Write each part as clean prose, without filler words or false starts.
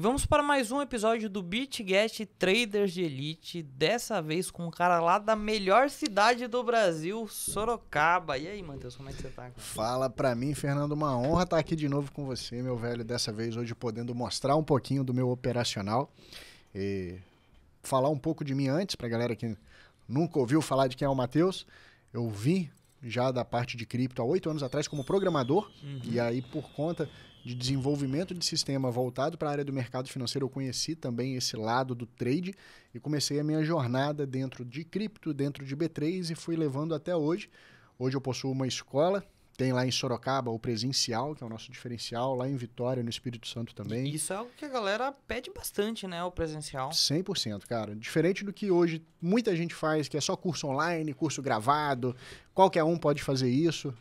vamos para mais um episódio do BitGet Traders de Elite, dessa vez com um cara lá da melhor cidade do Brasil, Sorocaba. E aí, Matheus, como é que você tá, cara? Fala pra mim, Fernando, uma honra estar aqui de novo com você, meu velho, dessa vez hoje podendo mostrar um pouquinho do meu operacional e falar um pouco de mim antes, pra galera que nunca ouviu falar de quem é o Matheus. Eu vim já da parte de cripto há 8 anos atrás como programador, e aí por conta de desenvolvimento de sistema voltado para a área do mercado financeiro, eu conheci também esse lado do trade e comecei a minha jornada dentro de cripto, dentro de B3 e fui levando até hoje. Hoje eu possuo uma escola, tem lá em Sorocaba o presencial, que é o nosso diferencial, lá em Vitória, no Espírito Santo também. Isso é algo que a galera pede bastante, né, o presencial. 100%, cara. Diferente do que hoje muita gente faz, que é só curso online, curso gravado, qualquer um pode fazer isso.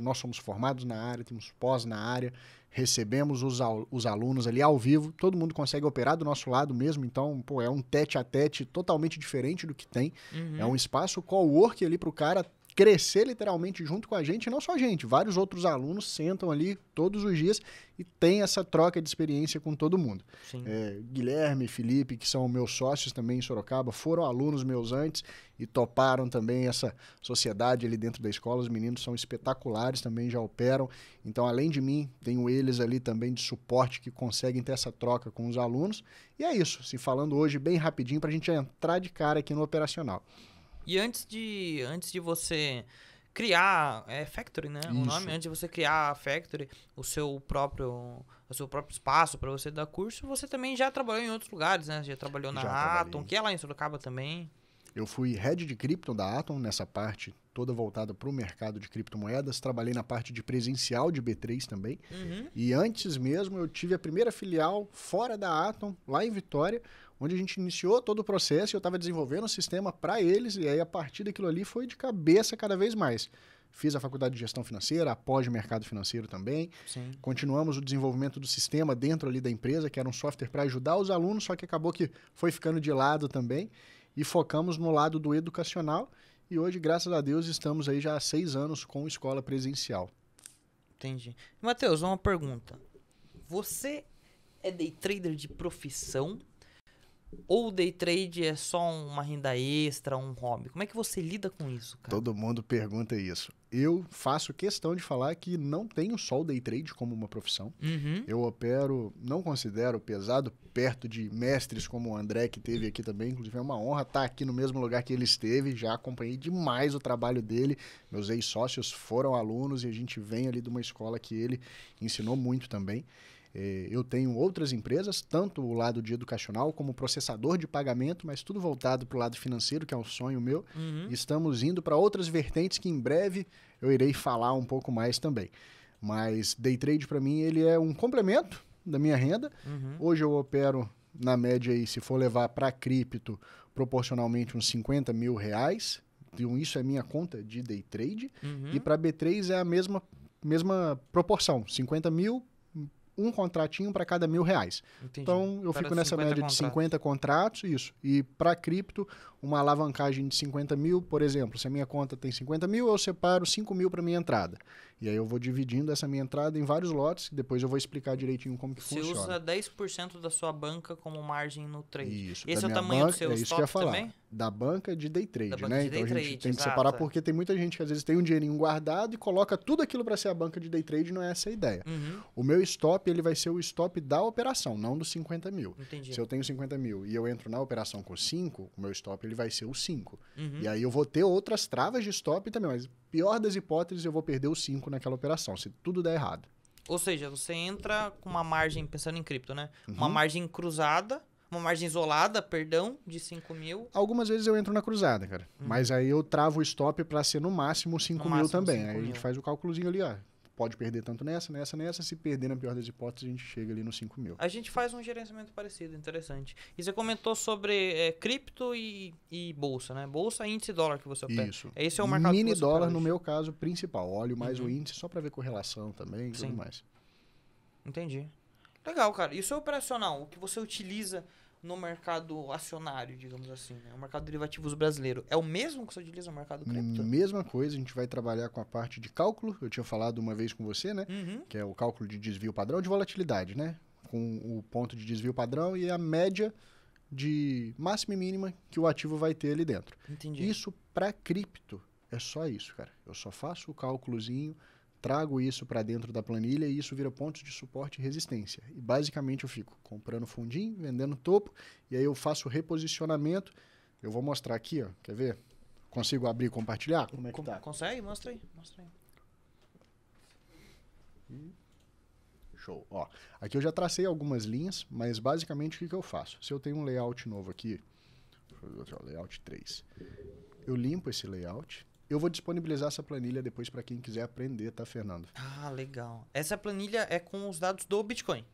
Nós somos formados na área, temos pós na área, recebemos os alunos ali ao vivo, todo mundo consegue operar do nosso lado mesmo, então, pô, é um tete-a-tete totalmente diferente do que tem. É um espaço co-work ali pro cara crescer literalmente junto com a gente, e não só a gente, vários outros alunos sentam ali todos os dias e tem essa troca de experiência com todo mundo. Guilherme, Felipe, que são meus sócios também em Sorocaba, foram alunos meus antes e toparam também essa sociedade ali dentro da escola. Os meninos são espetaculares, também já operam. Então, além de mim, tenho eles ali também de suporte que conseguem ter essa troca com os alunos. E é isso, se falando hoje bem rapidinho para a gente entrar de cara aqui no operacional. E antes de você criar Factory, né? Isso. O nome, antes de você criar a Factory, o seu próprio espaço para você dar curso, você também já trabalhou em outros lugares, né? Já trabalhou na Atom, que é lá em Sorocaba também. Eu fui head de cripto da Atom, nessa parte toda voltada para o mercado de criptomoedas. Trabalhei na parte de presencial de B3 também. E antes mesmo eu tive a primeira filial fora da Atom, lá em Vitória, onde a gente iniciou todo o processo e eu estava desenvolvendo o sistema para eles. E aí a partir daquilo ali foi de cabeça cada vez mais. Fiz a faculdade de gestão financeira, após de mercado financeiro também. Sim. Continuamos o desenvolvimento do sistema dentro ali da empresa, que era um software para ajudar os alunos, só que acabou que foi ficando de lado também. E focamos no lado do educacional. E hoje, graças a Deus, estamos aí já há 6 anos com escola presencial. Entendi. Matheus, uma pergunta. Você é day trader de profissão? Ou o day trade é só uma renda extra, um hobby? Como é que você lida com isso, cara? Todo mundo pergunta isso. Eu faço questão de falar que não tenho só o day trade como uma profissão. Eu opero, não considero pesado, perto de mestres como o André, que teve aqui também. Inclusive é uma honra estar aqui no mesmo lugar que ele esteve. Já acompanhei demais o trabalho dele. Meus ex-sócios foram alunos e a gente vem ali de uma escola que ele ensinou muito também. Eu tenho outras empresas, tanto o lado de educacional como processador de pagamento, mas tudo voltado para o lado financeiro, que é um sonho meu. Estamos indo para outras vertentes que em breve eu irei falar um pouco mais também. Mas day trade para mim ele é um complemento da minha renda. Hoje eu opero na média aí, se for levar para cripto, proporcionalmente uns 50 mil reais. Então isso é minha conta de day trade. E para B3 é a mesma proporção, 50 mil, um contratinho para cada R$1.000. Entendi. Então, eu fico nessa média de 50 contratos, isso. E para cripto, uma alavancagem de 50 mil, por exemplo, se a minha conta tem 50 mil, eu separo 5 mil para minha entrada. E aí eu vou dividindo essa minha entrada em vários lotes, depois eu vou explicar direitinho como que funciona. Você usa 10% da sua banca como margem no trade. Isso. Esse é o tamanho do seu stop também? Da banca de day trade, Da banca né? de Então day a gente trade, tem que exato, separar porque tem muita gente que às vezes tem um dinheirinho guardado e coloca tudo aquilo para ser a banca de day trade, não é essa a ideia. O meu stop, ele vai ser o stop da operação, não dos 50 mil. Entendi. Se eu tenho 50 mil e eu entro na operação com 5, o meu stop ele vai ser o 5. E aí eu vou ter outras travas de stop também, mas pior das hipóteses eu vou perder o 5 naquela operação, se tudo der errado. Ou seja, você entra com uma margem, pensando em cripto, né? Uma margem cruzada, uma margem isolada, perdão, de 5 mil. Algumas vezes eu entro na cruzada, cara. Mas aí eu travo o stop para ser no máximo 5 mil também. Aí a gente faz o cálculozinho ali, ó. Pode perder tanto nessa. Se perder na pior das hipóteses, a gente chega ali no 5 mil. A gente faz um gerenciamento parecido, interessante. E você comentou sobre cripto e bolsa, né? Bolsa, índice e dólar que você opera. Isso. Esse é o mercado mini que você dólar opera no hoje. meu caso principal. Olho mais o índice só para ver correlação também e tudo mais. Entendi. Legal, cara. E o seu operacional, o que você utiliza no mercado acionário, digamos assim, né? O mercado de derivativos brasileiro, é o mesmo que você utiliza no mercado cripto? Mesma coisa, a gente vai trabalhar com a parte de cálculo. Eu tinha falado uma vez com você, né? Que é o cálculo de desvio padrão de volatilidade, né? com o ponto de desvio padrão e a média de máxima e mínima que o ativo vai ter ali dentro. Entendi. Isso para cripto é só isso, cara. Eu só faço o cálculozinho, trago isso para dentro da planilha e isso vira pontos de suporte e resistência. E basicamente eu fico comprando fundinho, vendendo topo, e aí eu faço o reposicionamento. Eu vou mostrar aqui, ó. Quer ver? Consigo abrir e compartilhar? Como é que tá? Consegue? Mostra aí. Show. Ó, aqui eu já tracei algumas linhas, mas basicamente o que eu faço? Se eu tenho um layout novo aqui, layout 3, eu limpo esse layout. Eu vou disponibilizar essa planilha depois para quem quiser aprender, tá, Fernando? Ah, legal. Essa planilha é com os dados do Bitcoin.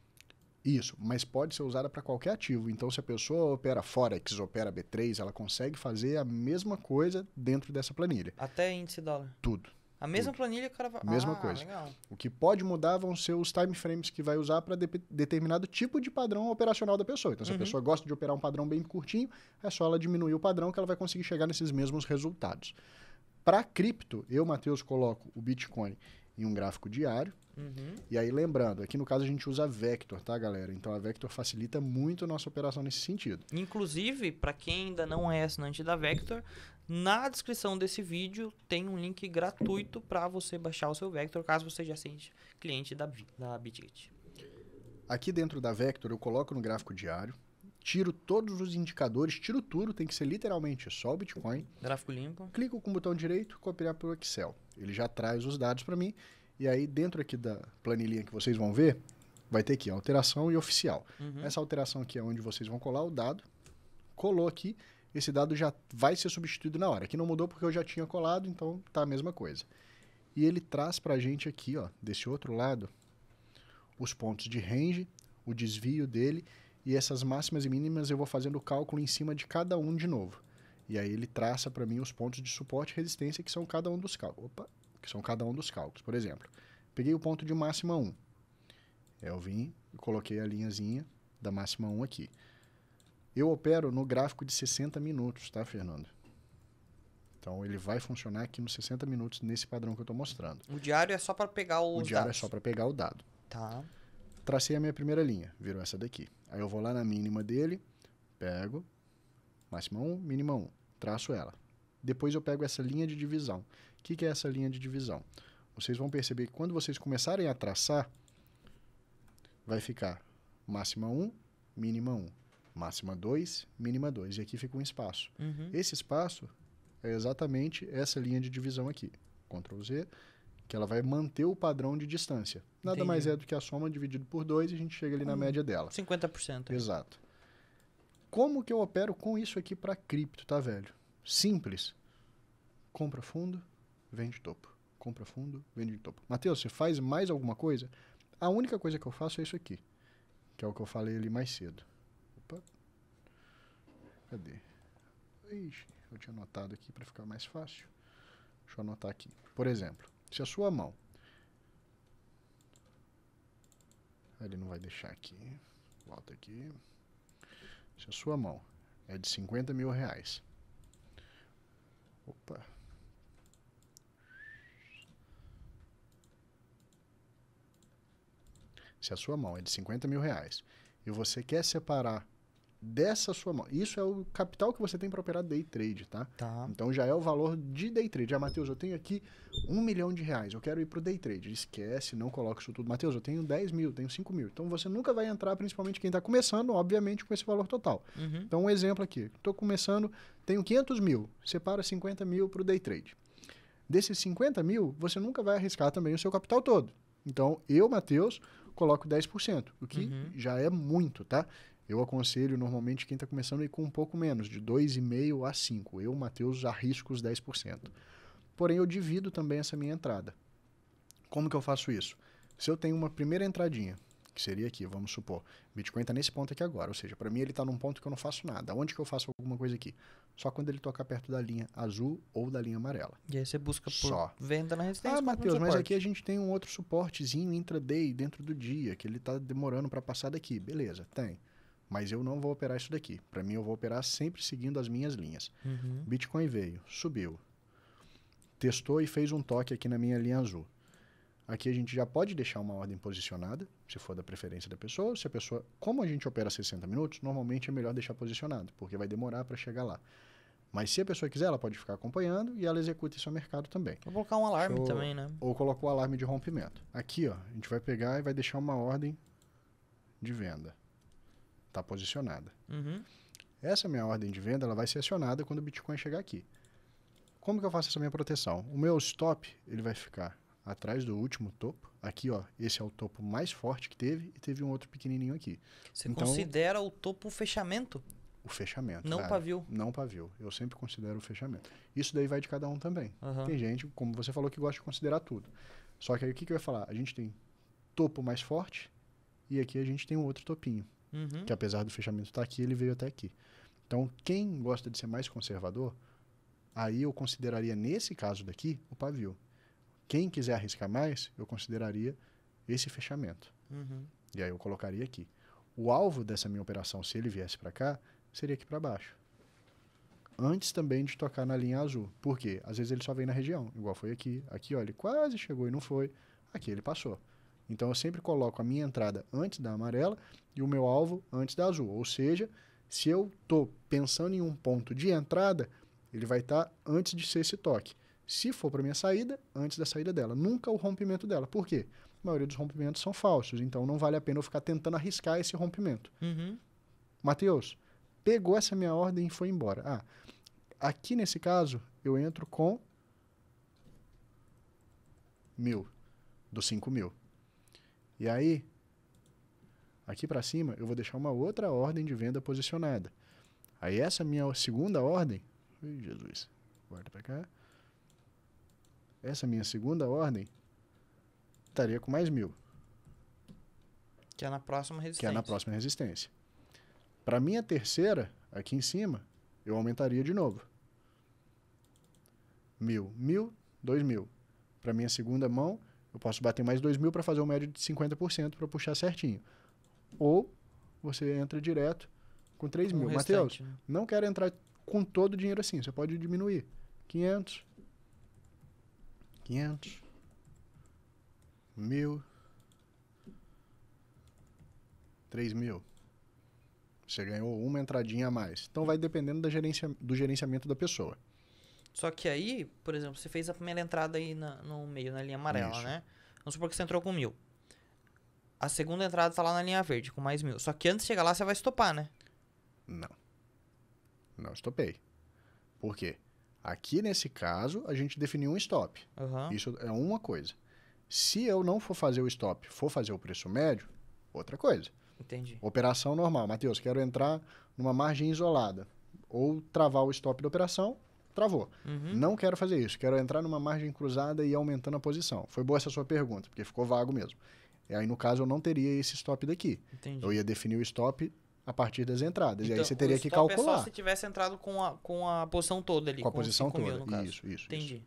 Isso, mas pode ser usada para qualquer ativo. Então, se a pessoa opera Forex, opera B3, ela consegue fazer a mesma coisa dentro dessa planilha. Até índice dólar. Tudo. A mesma planilha que o cara vai... Mesma coisa. Legal. O que pode mudar vão ser os time frames que vai usar para determinado tipo de padrão operacional da pessoa. Então, se a pessoa gosta de operar um padrão bem curtinho, é só ela diminuir o padrão que ela vai conseguir chegar nesses mesmos resultados. Para cripto, eu, Matheus, coloco o Bitcoin em um gráfico diário. E aí, lembrando, aqui no caso a gente usa Vector, tá, galera? Então a Vector facilita muito a nossa operação nesse sentido. Inclusive, para quem ainda não é assinante da Vector, na descrição desse vídeo tem um link gratuito para você baixar o seu Vector, caso você já seja cliente da Bitget. Aqui dentro da Vector eu coloco no gráfico diário, tiro todos os indicadores, tiro tudo, tem que ser literalmente só o Bitcoin. Gráfico limpo. Clico com o botão direito, copiar para o Excel. Ele já traz os dados para mim. E aí, dentro aqui da planilhinha que vocês vão ver, vai ter aqui alteração e oficial. Essa alteração aqui é onde vocês vão colar o dado. Colou aqui, esse dado já vai ser substituído na hora. Aqui não mudou porque eu já tinha colado, então tá a mesma coisa. E ele traz pra gente aqui, ó, desse outro lado, os pontos de range, o desvio dele, e essas máximas e mínimas eu vou fazendo o cálculo em cima de cada um de novo. E aí ele traça para mim os pontos de suporte e resistência que são cada um dos cálculos. Por exemplo, peguei o ponto de máxima 1. Eu vim e coloquei a linhazinha da máxima 1 aqui. Eu opero no gráfico de 60 minutos, tá, Fernando? Então ele vai funcionar aqui nos 60 minutos nesse padrão que eu estou mostrando. O diário é só para pegar os dados. O diário é só para pegar o dado. Tá. Tracei a minha primeira linha, virou essa daqui. Aí eu vou lá na mínima dele, pego, máxima 1, mínima 1, traço ela. Depois eu pego essa linha de divisão. O que é essa linha de divisão? Vocês vão perceber que quando vocês começarem a traçar, vai ficar máxima 1, mínima 1, máxima 2, mínima 2. E aqui fica um espaço. Esse espaço é exatamente essa linha de divisão aqui. Ctrl Z, que ela vai manter o padrão de distância. Nada mais é do que a soma dividido por 2 e a gente chega ali na média dela. 50%. Exato. Como que eu opero com isso aqui para cripto, tá, velho? Simples. Compra fundo, vende topo. Compra fundo, vende topo. Matheus, você faz mais alguma coisa? A única coisa que eu faço é isso aqui, que é o que eu falei ali mais cedo. Opa. Cadê? Ixi, eu tinha anotado aqui para ficar mais fácil. Deixa eu anotar aqui. Por exemplo, se a sua mão... Ele não vai deixar aqui. Volta aqui. Se a sua mão é de 50 mil reais. Opa. Se a sua mão é de 50 mil reais e você quer separar dessa sua mão, isso é o capital que você tem para operar day trade, tá? Então já é o valor de day trade. Ah, Matheus, eu tenho aqui R$1 milhão, eu quero ir para o day trade. Esquece, não coloca isso tudo. Matheus, eu tenho 10 mil, tenho 5 mil. Então você nunca vai entrar, principalmente quem está começando, obviamente, com esse valor total. Então um exemplo aqui, estou começando, tenho 500 mil, separa 50 mil para o day trade. Desses 50 mil, você nunca vai arriscar também o seu capital todo. Então eu, Matheus, coloco 10%, o que já é muito, tá? Eu aconselho normalmente quem está começando a ir com um pouco menos, de 2,5% a 5%. Eu, Matheus, arrisco os 10%. Porém, eu divido também essa minha entrada. Como que eu faço isso? Se eu tenho uma primeira entradinha, que seria aqui, vamos supor, Bitcoin está nesse ponto aqui agora, ou seja, para mim ele está num ponto que eu não faço nada. Onde que eu faço alguma coisa aqui? Só quando ele toca perto da linha azul ou da linha amarela. E aí você busca por venda na resistência. Ah, Matheus, mas aqui a gente tem um outro suportezinho intraday dentro do dia, que ele está demorando para passar daqui. Beleza, tem. Mas eu não vou operar isso daqui. Para mim, eu vou operar sempre seguindo as minhas linhas. Bitcoin veio, subiu, testou e fez um toque aqui na minha linha azul. Aqui a gente já pode deixar uma ordem posicionada, se for da preferência da pessoa. Se a pessoa, como a gente opera 60 minutos, normalmente é melhor deixar posicionado, porque vai demorar para chegar lá. Mas se a pessoa quiser, ela pode ficar acompanhando e ela executa esse mercado também. Vou colocar um alarme também, né? Ou colocar o alarme de rompimento. Aqui, ó, a gente vai pegar e vai deixar uma ordem de venda. Está posicionada. Uhum. Essa minha ordem de venda, ela vai ser acionada quando o Bitcoin chegar aqui. Como que eu faço essa minha proteção? O meu stop, ele vai ficar atrás do último topo. Aqui, ó, esse é o topo mais forte que teve e teve um outro pequenininho aqui. Você considera o topo o fechamento? O fechamento. Não o pavio? Não o pavio. Eu sempre considero o fechamento. Isso daí vai de cada um também. Uhum. Tem gente, como você falou, que gosta de considerar tudo. Só que aí o que eu ia falar? A gente tem topo mais forte e aqui a gente tem um outro topinho. Uhum. Que apesar do fechamento estar aqui, ele veio até aqui. Então, quem gosta de ser mais conservador, aí eu consideraria, nesse caso daqui, o pavio. Quem quiser arriscar mais, eu consideraria esse fechamento. Uhum. E aí eu colocaria aqui. O alvo dessa minha operação, se ele viesse para cá, seria aqui para baixo. Antes também de tocar na linha azul. Por quê? Às vezes ele só vem na região, igual foi aqui. Aqui, ó, ele quase chegou e não foi. Aqui ele passou. Então eu sempre coloco a minha entrada antes da amarela e o meu alvo antes da azul. Ou seja, se eu estou pensando em um ponto de entrada, ele vai estar antes de ser esse toque. Se for para minha saída, antes da saída dela. Nunca o rompimento dela. Por quê? A maioria dos rompimentos são falsos, então não vale a pena eu ficar tentando arriscar esse rompimento. Uhum. Mateus, pegou essa minha ordem e foi embora. Aqui nesse caso, eu entro com 1.000, dos 5.000. E aí, aqui para cima, eu vou deixar uma outra ordem de venda posicionada. Aí essa minha segunda ordem... Ui, Jesus, guarda para cá. Essa minha segunda ordem estaria com mais 1.000. Que é na próxima resistência. Que é na próxima resistência. Para minha terceira, aqui em cima, eu aumentaria de novo. 1.000, 1.000, 2.000. Para minha segunda mão, eu posso bater mais 2.000 para fazer um médio de 50% para puxar certinho. Ou você entra direto com 3.000. Mateus, né? Não quero entrar com todo o dinheiro assim. Você pode diminuir. 500. 500. 1.000. 3.000. Você ganhou uma entradinha a mais. Então vai dependendo do gerenciamento da pessoa. Só que aí, por exemplo, você fez a primeira entrada aí no meio, na linha amarela, Isso. né? Vamos supor que você entrou com 1.000. A segunda entrada tá lá na linha verde, com mais 1.000. Só que antes de chegar lá, você vai estopar, né? Não. Não estopei. Por quê? Aqui nesse caso, a gente definiu um stop. Uhum. Isso é uma coisa. Se eu não for fazer o stop, for fazer o preço médio, outra coisa. Entendi. Operação normal. Mateus, quero entrar numa margem isolada. Ou travar o stop da operação, travou. Uhum. Não quero fazer isso. Quero entrar numa margem cruzada e ir aumentando a posição. Foi boa essa sua pergunta, porque ficou vago mesmo. E aí, no caso, eu não teria esse stop daqui. Entendi. Eu ia definir o stop a partir das entradas. Então, e aí você teria que o stop calcular. é só se tivesse entrado com a posição toda ali. Com a posição 5.000, toda. no caso. Isso. Entendi.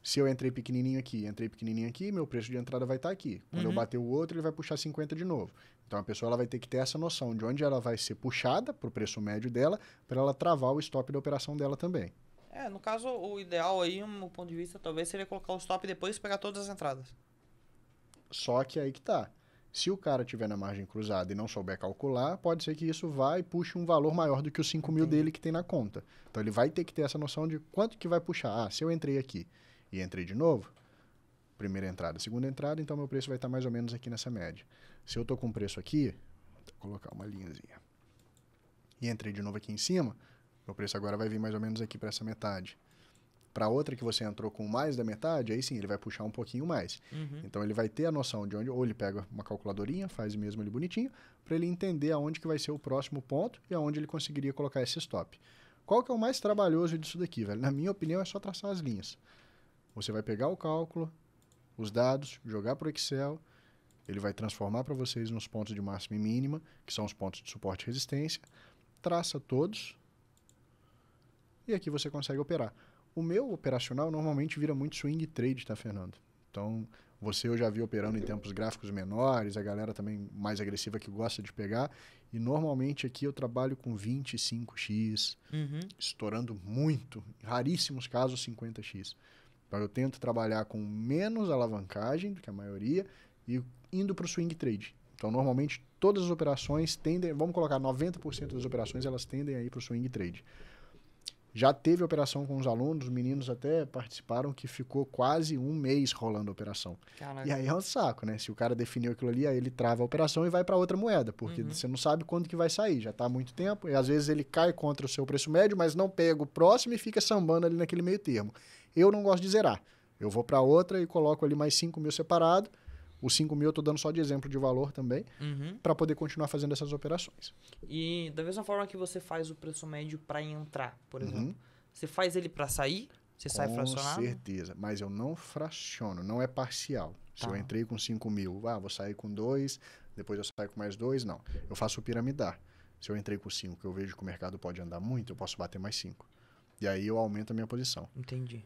Se eu entrei pequenininho aqui, meu preço de entrada vai estar aqui. Quando eu bater o outro, ele vai puxar 50 de novo. Então a pessoa ela vai ter que ter essa noção de onde ela vai ser puxada para o preço médio dela, para ela travar o stop da operação dela também. No caso, o ideal aí, no meu ponto de vista, talvez seria colocar o stop e depois pegar todas as entradas. Só que aí que tá. Se o cara tiver na margem cruzada e não souber calcular, pode ser que isso vá e puxe um valor maior do que os 5.000 dele que tem na conta. Então ele vai ter que ter essa noção de quanto que vai puxar. Se eu entrei aqui e entrei de novo, primeira entrada, segunda entrada, então meu preço vai estar mais ou menos aqui nessa média. Se eu estou com preço aqui, vou colocar uma linhazinha, e entrei de novo aqui em cima, meu preço agora vai vir mais ou menos aqui para essa metade. Para outra que você entrou com mais da metade, aí sim, ele vai puxar um pouquinho mais. Uhum. Então ele vai ter a noção de onde, ou ele pega uma calculadorinha, faz mesmo ele bonitinho, para ele entender aonde que vai ser o próximo ponto e aonde ele conseguiria colocar esse stop. Qual que é o mais trabalhoso disso daqui, velho? Na minha opinião, é só traçar as linhas. Você vai pegar o cálculo, os dados, jogar para o Excel, ele vai transformar para vocês nos pontos de máxima e mínima, que são os pontos de suporte e resistência, traça todos, e aqui você consegue operar. O meu operacional normalmente vira muito swing trade, tá, Fernando? Então, eu já vi operando em tempos gráficos menores, a galera também mais agressiva que gosta de pegar, e normalmente aqui eu trabalho com 25x, estourando muito, em raríssimos casos 50x. Então, eu tento trabalhar com menos alavancagem do que a maioria e indo para o swing trade. Então, normalmente, todas as operações tendem... Vamos colocar 90% das operações, elas tendem a ir para o swing trade. Já teve operação com os alunos, os meninos até participaram, que ficou quase um mês rolando a operação. Caraca. E aí é um saco, né? Se o cara definiu aquilo ali, aí ele trava a operação e vai para outra moeda, porque você não sabe quando que vai sair, já está há muito tempo, e às vezes ele cai contra o seu preço médio, mas não pega o próximo e fica sambando ali naquele meio termo. Eu não gosto de zerar. Eu vou para outra e coloco ali mais 5 mil separado. Os 5 mil eu tô dando só de exemplo de valor também, para poder continuar fazendo essas operações. E da mesma forma que você faz o preço médio para entrar, por exemplo, você faz ele para sair? Você sai fracionado? Com certeza, mas eu não fraciono, não é parcial. Se eu entrei com 5 mil, vou sair com 2, depois eu saio com mais 2, não. Eu faço o piramidar. Se eu entrei com 5, que eu vejo que o mercado pode andar muito, eu posso bater mais 5. E aí eu aumento a minha posição. Entendi.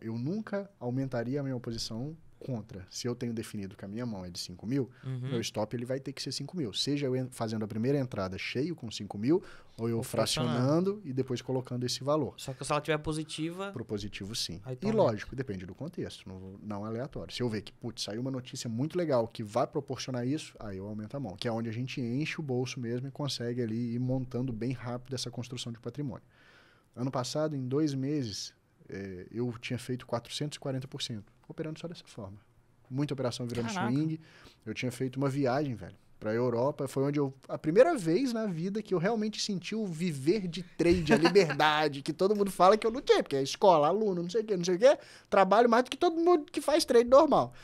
Eu nunca aumentaria a minha posição contra. Se eu tenho definido que a minha mão é de 5 mil, meu stop ele vai ter que ser 5 mil. Seja eu fazendo a primeira entrada cheio com 5 mil, ou eu fracionando e depois colocando esse valor. Só que se ela tiver positiva... Pro positivo, sim. E lógico, depende do contexto, não aleatório. Se eu ver que, saiu uma notícia muito legal que vai proporcionar isso, aí eu aumento a mão. Que é onde a gente enche o bolso mesmo e consegue ali ir montando bem rápido essa construção de patrimônio. Ano passado, em 2 meses... eu tinha feito 440%, operando só dessa forma. Muita operação virando swing. Eu tinha feito uma viagem, velho, pra Europa. Foi onde a primeira vez na vida que eu realmente senti o viver de trade, a liberdade, que todo mundo fala que eu não tinha, porque é escola, aluno, não sei o quê. Trabalho mais do que todo mundo que faz trade normal.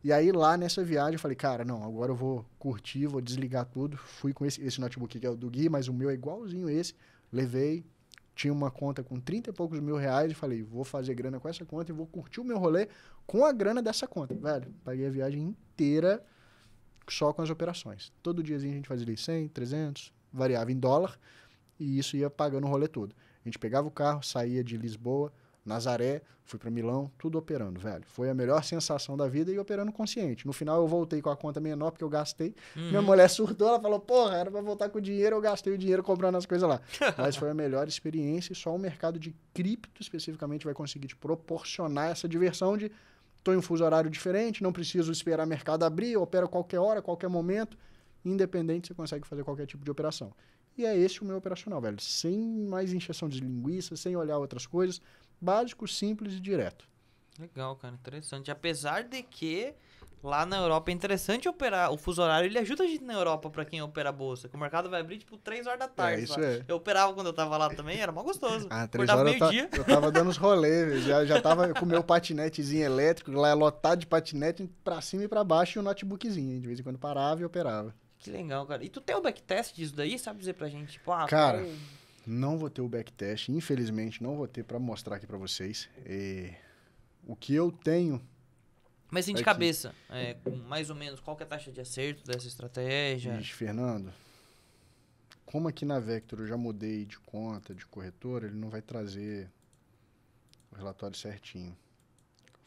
E aí, lá nessa viagem, eu falei, cara, não, agora eu vou curtir, vou desligar tudo. Fui com esse notebook que é o do Gui, mas o meu é igualzinho esse. Levei. Tinha uma conta com 30 e poucos mil reais e falei, vou fazer grana com essa conta e vou curtir o meu rolê com a grana dessa conta. Velho, paguei a viagem inteira só com as operações. Todo diazinho a gente fazia ali 100, 300, variava em dólar e isso ia pagando o rolê todo. A gente pegava o carro, saía de Lisboa, Nazaré, fui para Milão, tudo operando, velho. Foi a melhor sensação da vida e operando consciente. No final eu voltei com a conta menor porque eu gastei. Minha mulher surtou, ela falou, porra, era pra voltar com o dinheiro, eu gastei o dinheiro comprando as coisas lá. Mas foi a melhor experiência e só o mercado de cripto especificamente vai conseguir te proporcionar essa diversão de tô em um fuso horário diferente, não preciso esperar o mercado abrir, eu opero a qualquer hora, a qualquer momento, independente você consegue fazer qualquer tipo de operação. E é esse o meu operacional, velho. Sem mais encheção de linguiça, sem olhar outras coisas. Básico, simples e direto. Legal, cara. Interessante. Apesar de que lá na Europa é interessante operar. O fuso horário, ele ajuda a gente na Europa pra quem opera a bolsa. Que o mercado vai abrir, tipo, 3 horas da tarde. Isso é. Eu operava quando eu tava lá também, era mó gostoso. 3 horas eu tava dando os rolês. Já tava com o meu patinetezinho elétrico, lá lotado de patinete pra cima e pra baixo e o notebookzinho. De vez em quando parava e operava. Que legal, cara. E tu tem o backtest disso daí? Sabe dizer pra gente? Tipo, cara... Não vou ter o backtest, infelizmente não vou ter para mostrar aqui para vocês. O que eu tenho... Mas de cabeça, mais ou menos, qual que é a taxa de acerto dessa estratégia? Ixi, Fernando, como aqui na Vector eu já mudei de conta, de corretora, ele não vai trazer o relatório certinho.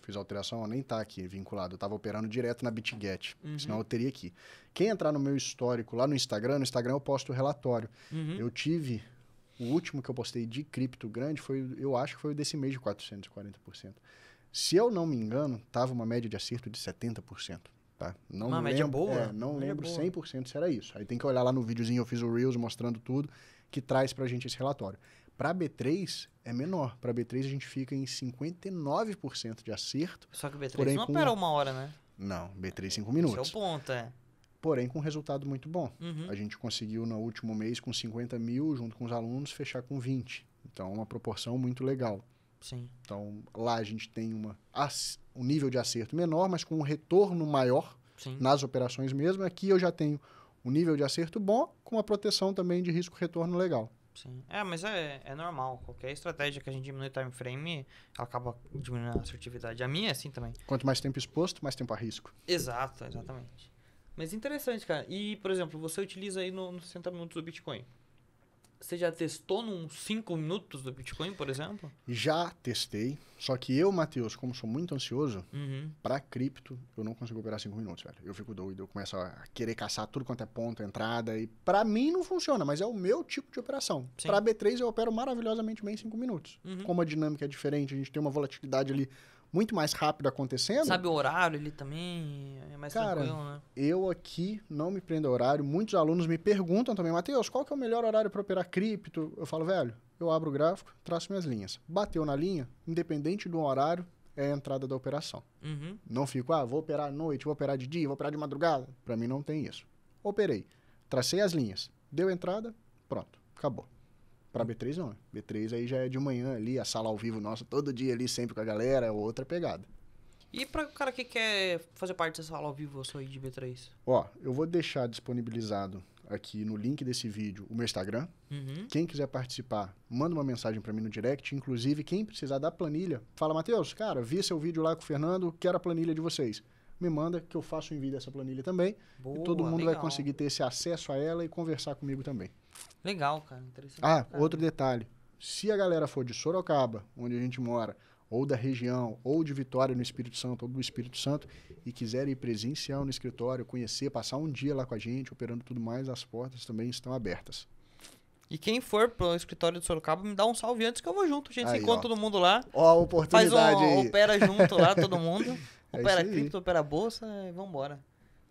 Fiz alteração, nem tá aqui vinculado. Eu tava operando direto na BitGet, senão eu teria aqui. Quem entrar no meu histórico lá no Instagram eu posto o relatório. Eu tive... O último que eu postei de cripto grande eu acho que foi o desse mês de 440%. Se eu não me engano, tava uma média de acerto de 70%. Tá? Uma média boa? Não lembro 100% se era isso. Aí tem que olhar lá no videozinho, eu fiz o Reels mostrando tudo, que traz pra gente esse relatório. Pra B3 é menor. Pra B3 a gente fica em 59% de acerto. Só que o B3 não opera 1 hora, né? Não, B3 5 minutos. Esse é o ponto, Porém, com resultado muito bom. A gente conseguiu, no último mês, com 50 mil, junto com os alunos, fechar com 20. Então, uma proporção muito legal. Sim. Então, lá a gente tem um nível de acerto menor, mas com um retorno maior nas operações mesmo. Aqui eu já tenho um nível de acerto bom, com uma proteção também de risco-retorno legal. Sim. Mas é normal. Qualquer estratégia que a gente diminui o time frame, ela acaba diminuindo a assertividade. A minha é assim também. Quanto mais tempo exposto, mais tempo a risco. Exato, exatamente. Mas interessante, cara. E, por exemplo, você utiliza aí nos 60 minutos do Bitcoin. Você já testou nos 5 minutos do Bitcoin, por exemplo? Já testei. Só que eu, Matheus, como sou muito ansioso, pra cripto, eu não consigo operar 5 minutos, velho. Eu fico doido, eu começo a querer caçar tudo quanto é ponto, entrada. E pra mim não funciona, mas é o meu tipo de operação. Pra B3 eu opero maravilhosamente bem em 5 minutos. Como a dinâmica é diferente, a gente tem uma volatilidade ali muito mais rápido acontecendo. Sabe o horário ali também? É mais tranquilo, né? Eu aqui não me prendo a horário. Muitos alunos me perguntam também, Matheus, qual que é o melhor horário para operar cripto? Eu falo, velho, eu abro o gráfico, traço minhas linhas. Bateu na linha, independente do horário, é a entrada da operação. Não fico, vou operar à noite, vou operar de dia, vou operar de madrugada. Para mim não tem isso. Operei, tracei as linhas, deu entrada, pronto, acabou. Para B3 não. B3 aí já é de manhã ali, a sala ao vivo nossa, todo dia ali, sempre com a galera, é outra pegada. E para o cara que quer fazer parte dessa sala ao vivo, eu sou aí de B3? Eu vou deixar disponibilizado aqui no link desse vídeo o meu Instagram. Quem quiser participar, manda uma mensagem para mim no direct. Inclusive, quem precisar da planilha, fala, Matheus, cara, vi seu vídeo lá com o Fernando, quero a planilha de vocês. Me manda que eu faço o envio dessa planilha também. Boa, e todo mundo legal. vai conseguir ter esse acesso a ela e conversar comigo também. Legal, cara. Interessante. Outro detalhe. Se a galera for de Sorocaba, onde a gente mora, ou da região, ou de Vitória no Espírito Santo, ou do Espírito Santo, e quiser ir presencial no escritório, conhecer, passar um dia lá com a gente, operando tudo mais, as portas também estão abertas. E quem for pro escritório de Sorocaba, me dá um salve antes que eu vou junto. A gente se Aí, encontra todo mundo lá. Ó a oportunidade aí. Opera junto lá, todo mundo. É Opera isso aí. cripto, opera bolsa e vambora.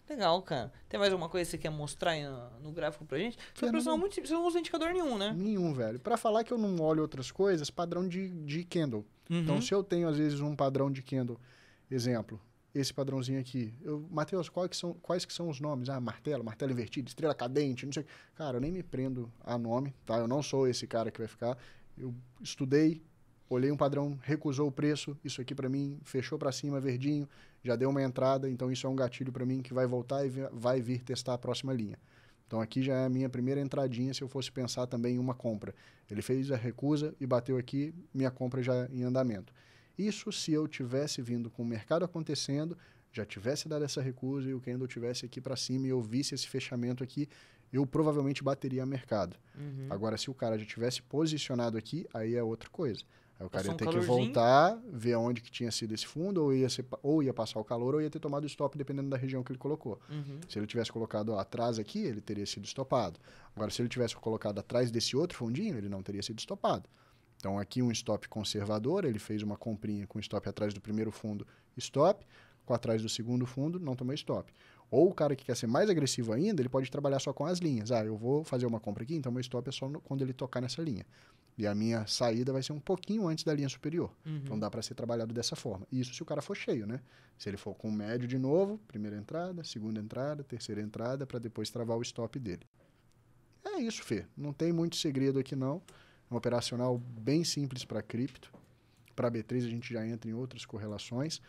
Legal, cara. Tem mais alguma coisa que você quer mostrar aí no gráfico pra gente? Sua operação é muito simples, você não usa indicador nenhum, né? Nenhum, velho. Pra falar que eu não olho outras coisas, padrão de candle. Então, se eu tenho, às vezes, um padrão de candle, exemplo, esse padrãozinho aqui. Matheus, quais que são os nomes? Martelo invertido, estrela cadente, não sei. Cara, eu nem me prendo a nome, tá? Eu não sou esse cara que vai ficar. Eu estudei, olhei um padrão, recusou o preço, isso aqui pra mim, fechou pra cima, verdinho, já deu uma entrada, então isso é um gatilho pra mim que vai voltar e vai vir testar a próxima linha. Então aqui já é a minha primeira entradinha se eu fosse pensar também em uma compra. Ele fez a recusa e bateu aqui, minha compra já em andamento. Isso se eu tivesse vindo com o mercado acontecendo, já tivesse dado essa recusa e o candle tivesse aqui para cima e eu visse esse fechamento aqui, eu provavelmente bateria a mercado. Agora, se o cara já tivesse posicionado aqui, aí é outra coisa. Aí o cara ia ter que voltar, ver aonde que tinha sido esse fundo, ou ia passar o calor, ou ia ter tomado o stop, dependendo da região que ele colocou. Se ele tivesse colocado atrás aqui, ele teria sido estopado. Agora, se ele tivesse colocado atrás desse outro fundinho, ele não teria sido estopado. Então, aqui um stop conservador, ele fez uma comprinha com stop atrás do primeiro fundo, stop, com atrás do segundo fundo, não tomou stop. Ou o cara que quer ser mais agressivo ainda, ele pode trabalhar só com as linhas. Eu vou fazer uma compra aqui, então meu stop é só quando ele tocar nessa linha. E a minha saída vai ser um pouquinho antes da linha superior. Então dá para ser trabalhado dessa forma. Isso se o cara for cheio, né? Se ele for com médio de novo, primeira entrada, segunda entrada, terceira entrada, para depois travar o stop dele. É isso, Fê. Não tem muito segredo aqui, não. É um operacional bem simples para cripto. Para B3 a gente já entra em outras correlações.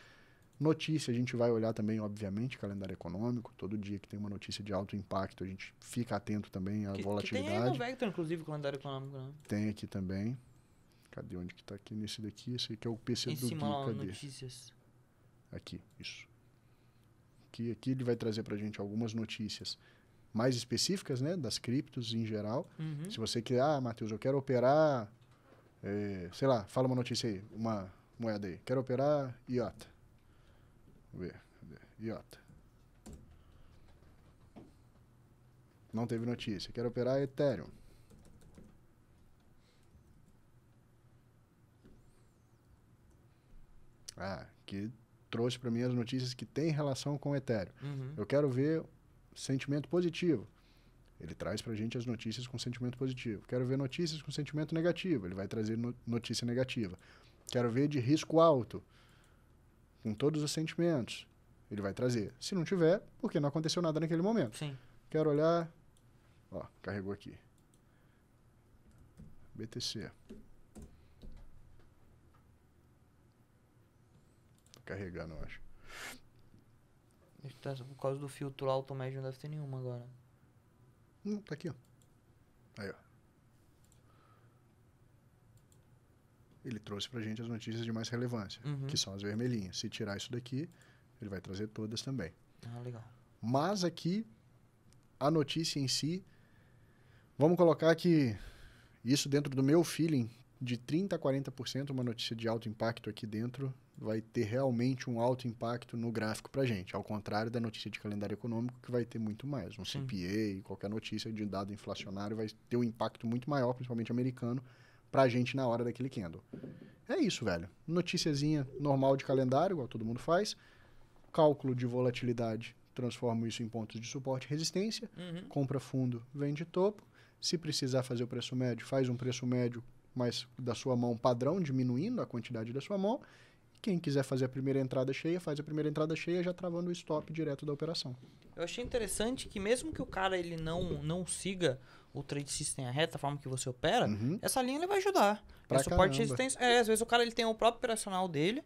Notícia, a gente vai olhar também, obviamente, calendário econômico. Todo dia que tem uma notícia de alto impacto, a gente fica atento também à volatilidade. Que tem aí no Vector, inclusive, calendário econômico, né? Tem aqui também. Cadê onde que tá aqui? Nesse daqui, esse aqui é o PC do Gui. Cadê? Notícias. Aqui, isso. Aqui ele vai trazer pra gente algumas notícias mais específicas, né? Das criptos em geral. Se você quer, Matheus, eu quero operar, sei lá, fala uma notícia aí, uma moeda aí. Quero operar IOTA. Vamos ver. IOTA. Não teve notícia. Quero operar Ethereum. Que trouxe para mim as notícias que têm relação com o Ethereum. Eu quero ver sentimento positivo. Ele traz para a gente as notícias com sentimento positivo. Quero ver notícias com sentimento negativo. Ele vai trazer notícia negativa. Quero ver de risco alto, com todos os sentimentos. Ele vai trazer. Se não tiver, porque não aconteceu nada naquele momento. Sim. Quero olhar. Carregou aqui. BTC. Tô carregando, eu acho. Por causa do filtro lá, automédio não deve ter nenhuma agora. Tá aqui, ó. Aí, ó. Ele trouxe pra gente as notícias de mais relevância, que são as vermelhinhas. Se tirar isso daqui, ele vai trazer todas também. Legal. Mas aqui, a notícia em si, vamos colocar que isso dentro do meu feeling, de 30% a 40%, uma notícia de alto impacto aqui dentro, vai ter realmente um alto impacto no gráfico pra gente. Ao contrário da notícia de calendário econômico, que vai ter muito mais. CPA, qualquer notícia de dado inflacionário vai ter um impacto muito maior, principalmente americano, pra gente na hora daquele candle. É isso, velho. Noticiazinha normal de calendário, igual todo mundo faz. Cálculo de volatilidade, transformo isso em pontos de suporte e resistência. Compra fundo, vende topo. Se precisar fazer o preço médio, faz um preço médio, mas da sua mão padrão, diminuindo a quantidade da sua mão. Quem quiser fazer a primeira entrada cheia, faz a primeira entrada cheia, já travando o stop direto da operação. Eu achei interessante que mesmo que o cara ele não siga o trade system a reta, a forma que você opera, essa linha ele vai ajudar. Pra suporte caramba. e resistência. Às vezes o cara ele tem o próprio operacional dele,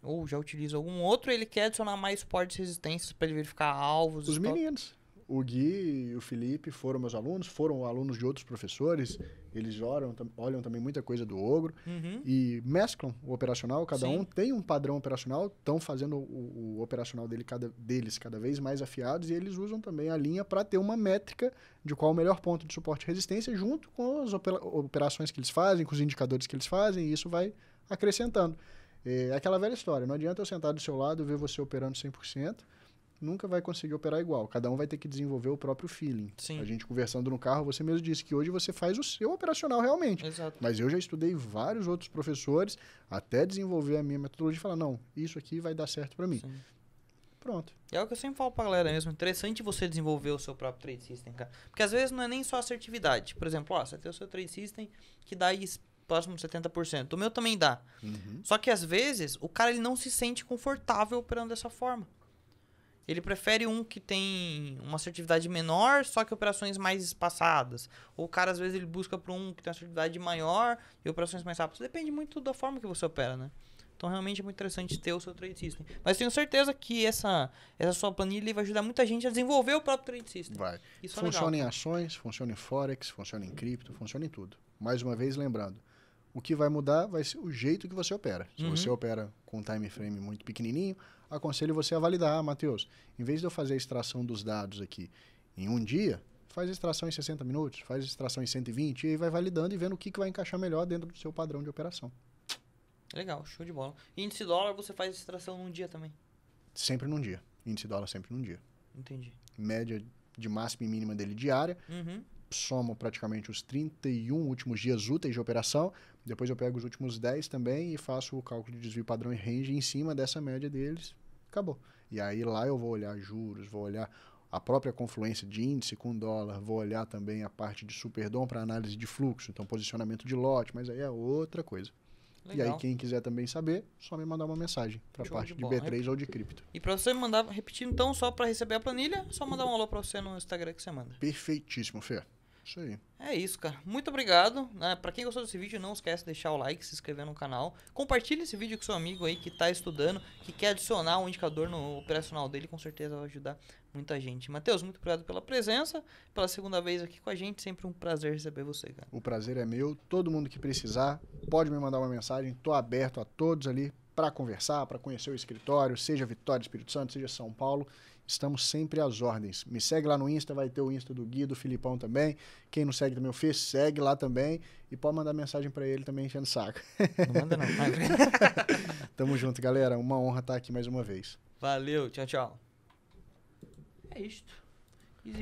ou já utiliza algum outro, ele quer adicionar mais suportes e resistências para ele verificar alvos. Os meninos. O Gui e o Felipe foram meus alunos, foram alunos de outros professores, eles olham também muita coisa do Ogro e mesclam o operacional, cada um tem um padrão operacional, estão fazendo o operacional deles cada vez mais afiados e eles usam também a linha para ter uma métrica de qual o melhor ponto de suporte e resistência junto com as operações que eles fazem, com os indicadores que eles fazem, e isso vai acrescentando. É aquela velha história, não adianta eu sentar do seu lado e ver você operando 100%, nunca vai conseguir operar igual. Cada um vai ter que desenvolver o próprio feeling. Sim. A gente conversando no carro, você mesmo disse que hoje você faz o seu operacional realmente. Exato. Mas eu já estudei vários outros professores até desenvolver a minha metodologia e falar, não, isso aqui vai dar certo para mim. Sim. Pronto. É o que eu sempre falo pra galera mesmo. Interessante você desenvolver o seu próprio trade system, cara. Porque às vezes não é nem só assertividade. Por exemplo, você tem o seu trade system que dá aí próximo de 70%. O meu também dá. Só que às vezes o cara ele não se sente confortável operando dessa forma. Ele prefere um que tem uma assertividade menor, só que operações mais espaçadas. Ou o cara, às vezes, ele busca para um que tem uma assertividade maior e operações mais rápidas. Depende muito da forma que você opera, né? Então, realmente é muito interessante ter o seu trade system. Mas tenho certeza que essa sua planilha vai ajudar muita gente a desenvolver o próprio trade system. Vai. Isso funciona é legal. em ações, funciona em Forex, funciona em cripto, funciona em tudo. Mais uma vez, lembrando, o que vai mudar vai ser o jeito que você opera. Se você opera com um time frame muito pequenininho, aconselho você a validar, Matheus, em vez de eu fazer a extração dos dados aqui em um dia, faz a extração em 60 minutos, faz a extração em 120 e aí vai validando e vendo o que vai encaixar melhor dentro do seu padrão de operação. Legal, show de bola. E índice dólar você faz extração num dia também? Sempre num dia. Índice dólar sempre num dia. Entendi. Média de máxima e mínima dele diária. Somo praticamente os 31 últimos dias úteis de operação. Depois eu pego os últimos 10 também e faço o cálculo de desvio padrão e range em cima dessa média deles. Acabou. E aí lá eu vou olhar juros, vou olhar a própria confluência de índice com dólar, vou olhar também a parte de Superdom para análise de fluxo, então posicionamento de lote, mas aí é outra coisa. Legal. E aí quem quiser também saber, só me mandar uma mensagem para a parte de B3 ou de cripto. E para você mandar, repetindo então, só para receber a planilha, só mandar um alô para você no Instagram que você manda. Perfeitíssimo, Fê. Isso aí. É isso, cara. Muito obrigado. Para quem gostou desse vídeo, não esquece de deixar o like, se inscrever no canal. Compartilhe esse vídeo com seu amigo aí que está estudando, que quer adicionar um indicador no operacional dele. Com certeza vai ajudar muita gente. Matheus, muito obrigado pela presença. Pela segunda vez aqui com a gente. Sempre um prazer receber você, cara. O prazer é meu. Todo mundo que precisar, pode me mandar uma mensagem. Estou aberto a todos ali para conversar, para conhecer o escritório, seja Vitória, Espírito Santo, seja São Paulo. Estamos sempre às ordens. Me segue lá no Insta, vai ter o Insta do Gui, do Filipão também. Quem não segue também o Fê, segue lá também. E pode mandar mensagem para ele também enchendo o saco. Não manda não. Tamo junto, galera. Uma honra estar aqui mais uma vez. Valeu, tchau, tchau. É isto. Easy.